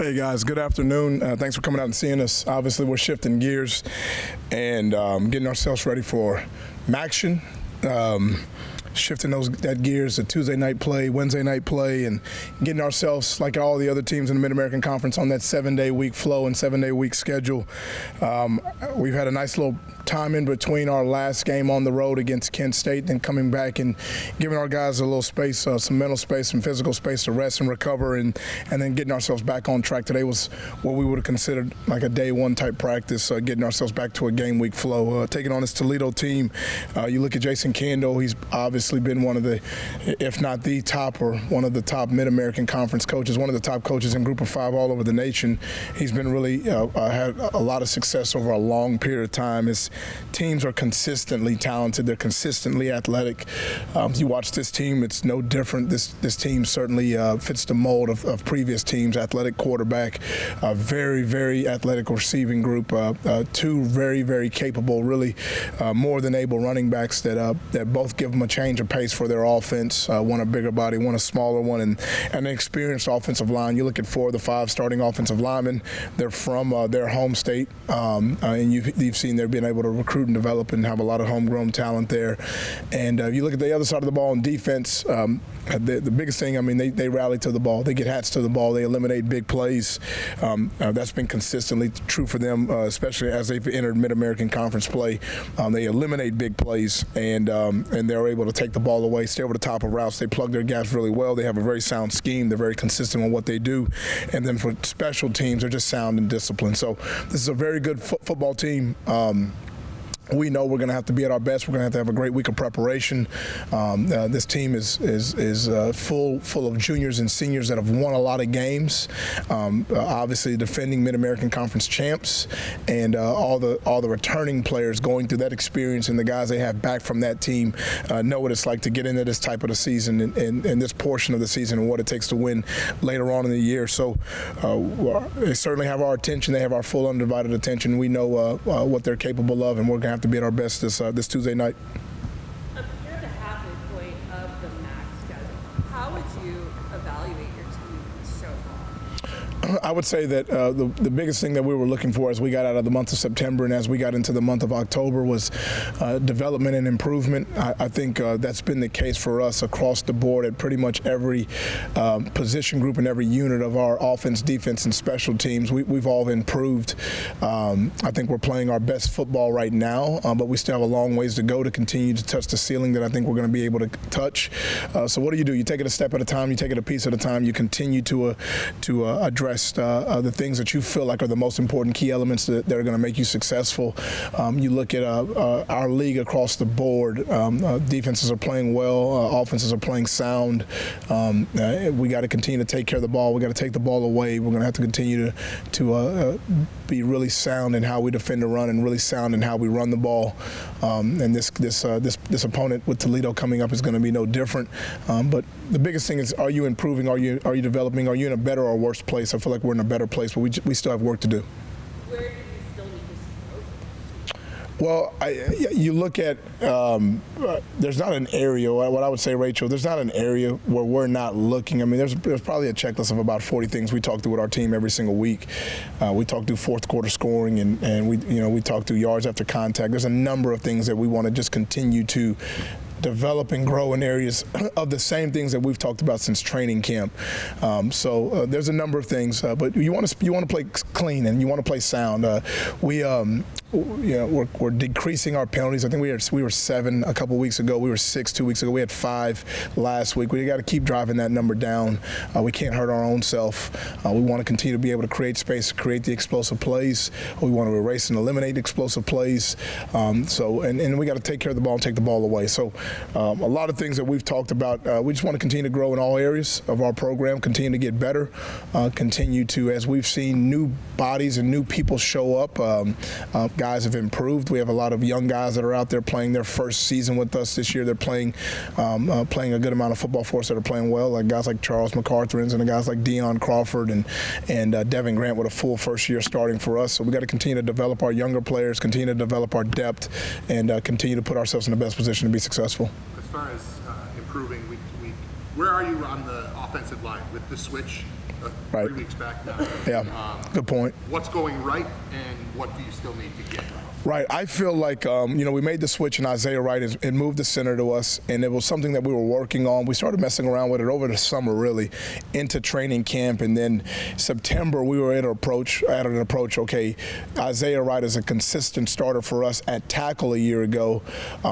Hey guys, good afternoon. Thanks for coming out and seeing us. Obviously, we're shifting gears and getting ourselves ready for Maction. Shifting that gears to Tuesday night play, Wednesday night play, and getting ourselves, like all the other teams in the Mid-American Conference, on that 7-day week flow and 7-day week schedule. We've had a nice little time in between our last game on the road against Kent State, then coming back and giving our guys a little space, some mental space, some physical space to rest and recover, and then getting ourselves back on track. Today was what we would have considered like a day one type practice, getting ourselves back to a game week flow. Taking on this Toledo team, you look at Jason Candle, he's obviously been one of the, if not the top, or one of the top Mid-American Conference coaches, one of the top coaches in Group of Five all over the nation. He's been really had a lot of success over a long period of time. His teams are consistently talented. They're consistently athletic. You watch this team, it's no different. This team certainly fits the mold of previous teams. Athletic quarterback, very, very athletic receiving group, two very, very capable, really more than able running backs that both give them a change of pace for their offense. One a bigger body, one a smaller one, and an experienced offensive line. You look at 4 of the 5 starting offensive linemen. They're from their home state, and you've seen they're being able to recruit and develop and have a lot of homegrown talent there. And you look at the other side of the ball in defense. The biggest thing, I mean, they rally to the ball. They get hats to the ball. They eliminate big plays. That's been consistently true for them, especially as they've entered Mid-American Conference play. They eliminate big plays, and they're able to take the ball away, stay over the top of routes. They plug their gaps really well. They have a very sound scheme. They're very consistent on what they do. And then for special teams, they're just sound and disciplined. So this is a very good football team. We know we're going to have to be at our best. We're going to have a great week of preparation. This team is full of juniors and seniors that have won a lot of games. Obviously, defending Mid-American Conference champs, and all the returning players going through that experience, and the guys they have back from that team know what it's like to get into this type of the season and this portion of the season, and what it takes to win later on in the year. So they certainly have our attention. They have our full undivided attention. We know what they're capable of, and we're going to have to be at our best this Tuesday night. You're at the halfway point of the MAC schedule. How would you evaluate your team so far? I would say that the biggest thing that we were looking for as we got out of the month of September and as we got into the month of October was development and improvement. I think that's been the case for us across the board at pretty much every position group and every unit of our offense, defense, and special teams. We've all improved. I think we're playing our best football right now, but we still have a long ways to go to continue to touch the ceiling that I think we're going to be able to touch. So what do? You take it a step at a time. You take it a piece at a time. You continue to address the things that you feel like are the most important key elements that are going to make you successful. You look at our league across the board. Defenses are playing well. Offenses are playing sound. We got to continue to take care of the ball. We got to take the ball away. We're going to have to continue to be really sound in how we defend the run and really sound in how we run the ball. And this opponent with Toledo coming up is going to be no different. But the biggest thing is, are you improving? Are you developing? Are you in a better or worse place? I feel like we're in a better place, but we still have work to do. Where do you still need to see growth? Well, you look at there's not an area. What I would say, Rachel, there's not an area where we're not looking. I mean, there's probably a checklist of about 40 things we talk through with our team every single week. We talk through fourth quarter scoring, and we talk through yards after contact. There's a number of things that we want to just continue to develop and grow in areas of the same things that we've talked about since training camp. So there's a number of things, but you want to play clean and you want to play sound. We're decreasing our penalties. I think we were 7 a couple weeks ago. We were 6 2 weeks ago. We had 5 last week. We got to keep driving that number down. We can't hurt our own self. We want to continue to be able to create space, create the explosive plays. We want to erase and eliminate explosive plays. And we got to take care of the ball and take the ball away. So a lot of things that we've talked about. We just want to continue to grow in all areas of our program, continue to get better, continue to, as we've seen new bodies and new people show up, guys have improved. We have a lot of young guys that are out there playing their first season with us this year. They're playing a good amount of football for us that are playing well, like guys like Charles McCarthrins and guys like Deion Crawford and Devin Grant with a full first year starting for us. So we got to continue to develop our younger players, continue to develop our depth, and continue to put ourselves in the best position to be successful. As far as improving week to week, where are you on the offensive line with the switch Right. 3 weeks back now. Yeah, good point. What's going right, and what do you still need to get right? Right. I feel like, we made the switch in Isaiah Wright and moved the center to us, and it was something that we were working on. We started messing around with it over the summer, really, into training camp, and then September we were at an approach, okay, Isaiah Wright is a consistent starter for us at tackle a year ago.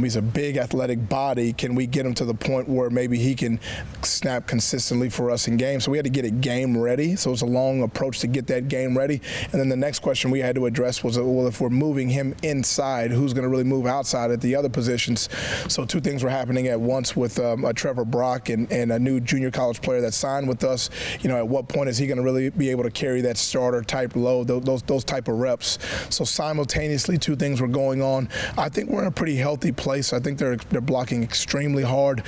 He's a big athletic body. Can we get him to the point where maybe he can snap consistently for us in games? So we had to get it game ready. So it was a long approach to get that game ready. And then the next question we had to address was, well, if we're moving him inside, who's going to really move outside at the other positions? So two things were happening at once with Trevor Brock and a new junior college player that signed with us. At what point is he going to really be able to carry that starter type load, those type of reps? So simultaneously, two things were going on. I think we're in a pretty healthy place. I think they're blocking extremely hard.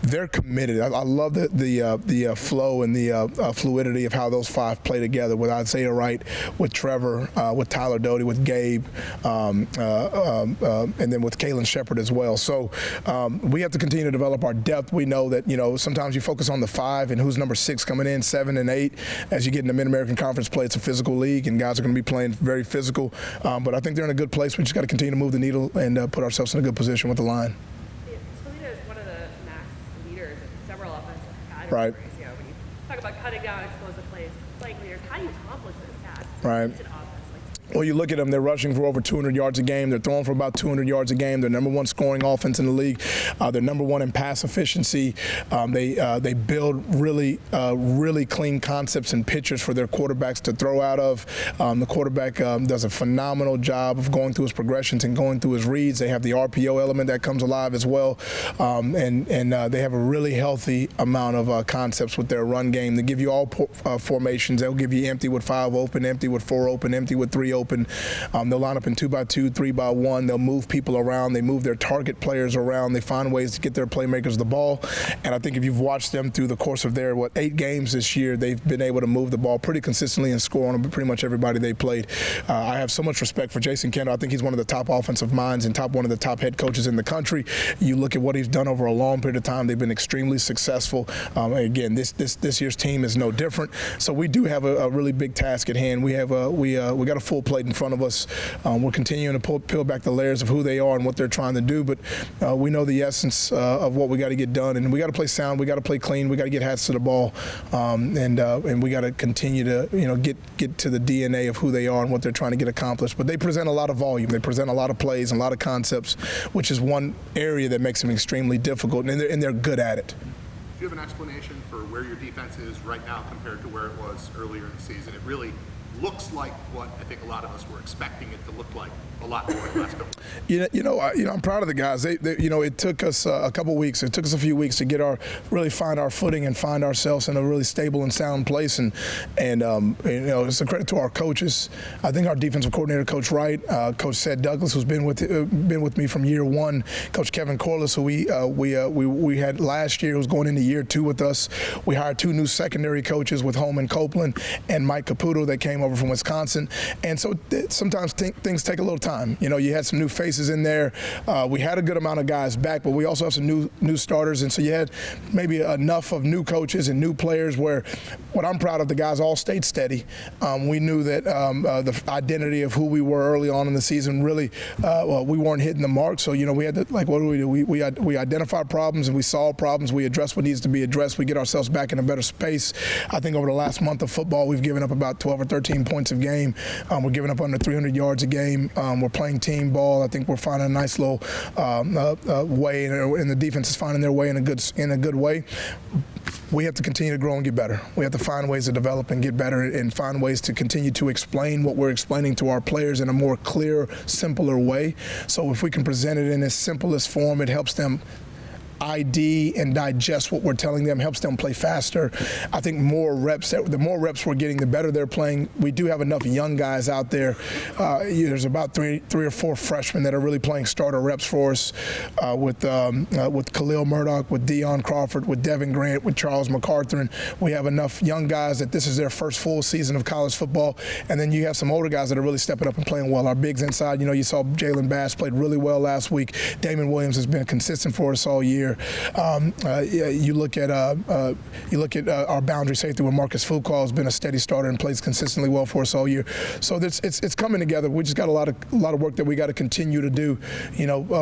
They're committed. I love the flow and the fluidity of how those five play together with Isaiah Wright, with Trevor, with Tyler Doty, with Gabe, and then with Kalen Shepard as well. So we have to continue to develop our depth. We know that sometimes you focus on the five and who's number 6 coming in, 7 and 8. As you get in the Mid-American Conference play, it's a physical league, and guys are going to be playing very physical. But I think they're in a good place. We just got to continue to move the needle and put ourselves in a good position with the line. Toledo is one of the max leaders in several offensive categories. Right. When you talk about cutting down explosive plays, playing leaders, how do you accomplish those tasks? Right. Well, you look at them, they're rushing for over 200 yards a game. They're throwing for about 200 yards a game. They're number 1 scoring offense in the league. They're number 1 in pass efficiency. They build really clean concepts and pitches for their quarterbacks to throw out of. The quarterback does a phenomenal job of going through his progressions and going through his reads. They have the RPO element that comes alive as well. And they have a really healthy amount of concepts with their run game. They give you all formations. They'll give you empty with 5 open, empty with 4 open, empty with 3 open. They'll line up in 2x2, 3x1. They'll move people around. They move their target players around. They find ways to get their playmakers the ball. And I think if you've watched them through the course of their 8 games this year, they've been able to move the ball pretty consistently and score on pretty much everybody they played. I have so much respect for Jason Kendall. I think he's one of the top offensive minds and one of the top head coaches in the country. You look at what he's done over a long period of time. They've been extremely successful. Again, this year's team is no different. So we do have a really big task at hand. We got a full plate in front of us. We're continuing to peel back the layers of who they are and what they're trying to do, but we know the essence of what we got to get done, and we got to play sound, we got to play clean, we got to get hats to the ball, and we got to continue to get to the DNA of who they are and what they're trying to get accomplished. But they present a lot of volume, they present a lot of plays and a lot of concepts, which is one area that makes them extremely difficult, and they're good at it. Do you have an explanation for where your defense is right now compared to where it was earlier in the season? It really looks like what I think a lot of us were expecting it to look like a lot more in the last couple of years. I'm proud of the guys. It took us a couple weeks. It took us a few weeks to really find our footing and find ourselves in a really stable and sound place. And it's a credit to our coaches. I think our defensive coordinator, Coach Wright, Coach Seth Douglas, who's been with me from year 1, Coach Kevin Corliss, who we had last year, who's going into year 2 with us. We hired 2 new secondary coaches with Holman Copeland and Mike Caputo that came over from Wisconsin. And so sometimes things take a little time. You had some new faces in there. We had a good amount of guys back, but we also have some new starters. And so you had maybe enough of new coaches and new players where what I'm proud of, the guys all stayed steady. We knew that the identity of who we were early on in the season really, we weren't hitting the mark. So, we had to, what do we do? We identify problems and we solve problems. We address what needs to be addressed. We get ourselves back in a better space. I think over the last month of football, we've given up about 12 or 13 points a game. We're giving up under 300 yards a game. We're playing team ball. I think we're finding a nice little way, and the defense is finding their way in a good way. We have to continue to grow and get better. We have to find ways to develop and get better and find ways to continue to explain what we're explaining to our players in a more clear, simpler way. So if we can present it in its simplest form, it helps them ID and digest what we're telling them, helps them play faster. I think the more reps we're getting, the better they're playing. We do have enough young guys out there. There's about three or four freshmen that are really playing starter reps for us with Khalil Murdoch, with Deion Crawford, with Devin Grant, with Charles MacArthur. And we have enough young guys that this is their first full season of college football. And then you have some older guys that are really stepping up and playing well. Our bigs inside, you saw Jalen Bass played really well last week. Damon Williams has been consistent for us all year. year. You look at our boundary safety where Marcus Fuqua has been a steady starter and plays consistently well for us all year. So it's coming together. We just got a lot of work that we got to continue to do.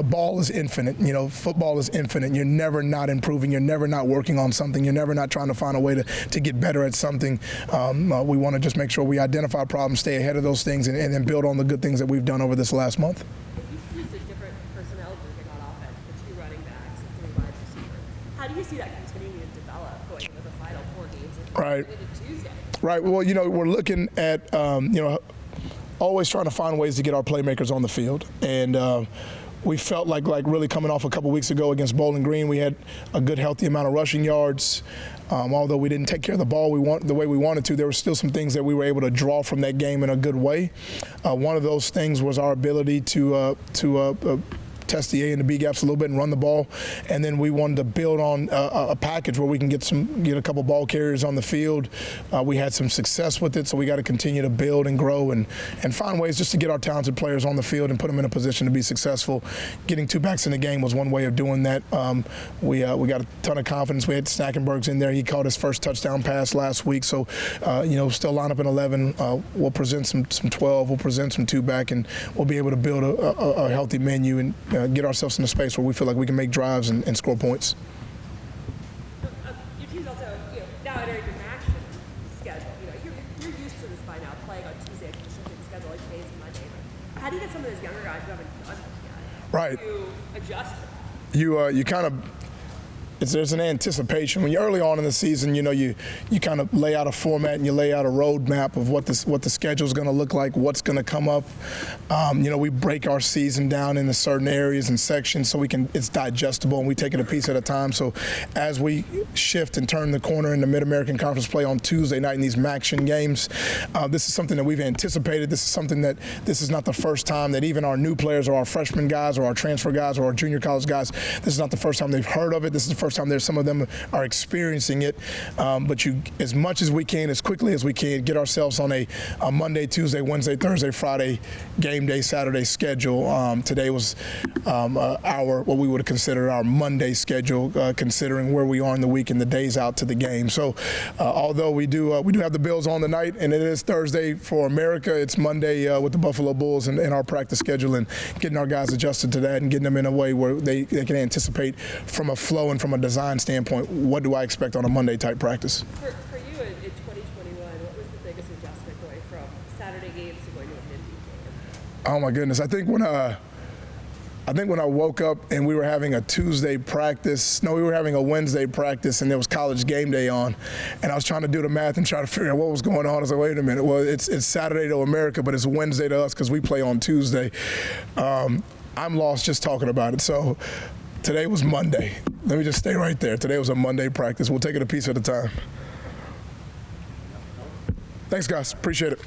Ball is infinite. Football is infinite. You're never not improving. You're never not working on something. You're never not trying to find a way to get better at something. We want to just make sure we identify problems, stay ahead of those things, and then build on the good things that we've done over this last month. You've used a different personnel grouping on offense, the 2 running backs and 3 wide receivers. How do you see that continuing to develop going into the final 4 games into Tuesday? Right. Well, we're looking at always trying to find ways to get our playmakers on the field, and we felt like really coming off a couple weeks ago against Bowling Green, we had a good, healthy amount of rushing yards. Although we didn't take care of the ball the way we wanted to, there were still some things that we were able to draw from that game in a good way. One of those things was our ability to test the A and the B gaps a little bit and run the ball, and then we wanted to build on a package where we can get a couple ball carriers on the field. We had some success with it, so we got to continue to build and grow and find ways just to get our talented players on the field and put them in a position to be successful. Getting 2 backs in the game was one way of doing that. We got a ton of confidence. We had Snackenberg's in there. He caught his first touchdown pass last week, so still line up in 11. We'll present some 12. We'll present some 2 back, and we'll be able to build a healthy menu and get ourselves in a space where we feel like we can make drives and score points. Your team's also now entering the action schedule. You're used to this by now, playing on Tuesday, shifting schedule like days and Monday. How do you get some of those younger guys who haven't done this yet to adjust? You kind of. There's an anticipation. When you're early on in the season, you kind of lay out a format and you lay out a roadmap of what the schedule is going to look like, what's going to come up. We break our season down into certain areas and sections so it's digestible and we take it a piece at a time. So as we shift and turn the corner in the Mid-American Conference play on Tuesday night in these MACtion games, this is something that we've anticipated. This is something that this is not the first time that even our new players or our freshman guys or our transfer guys or our junior college guys, this is not the first time they've heard of it. This is the first time some of them are experiencing it, but as much as we can, as quickly as we can, get ourselves on a Monday, Tuesday, Wednesday, Thursday, Friday, game day, Saturday schedule. Today was what we would have considered our Monday schedule, considering where we are in the week and the days out to the game. So, although we do have the Bills on tonight, and it is Thursday for America, it's Monday with the Buffalo Bulls and our practice schedule, and getting our guys adjusted to that and getting them in a way where they can anticipate from a flow and from a design standpoint, what do I expect on a Monday type practice? For you in 2021, what was the biggest adjustment going from Saturday games to going to a midweek game? Oh my goodness! I think when I woke up and we were having a Tuesday practice, we were having a Wednesday practice, and there was college game day on, and I was trying to do the math and try to figure out what was going on. I was like, wait a minute, well, it's Saturday to America, but it's Wednesday to us because we play on Tuesday. I'm lost just talking about it. So today was Monday. Let me just stay right there. Today was a Monday practice. We'll take it a piece at a time. Thanks, guys. Appreciate it.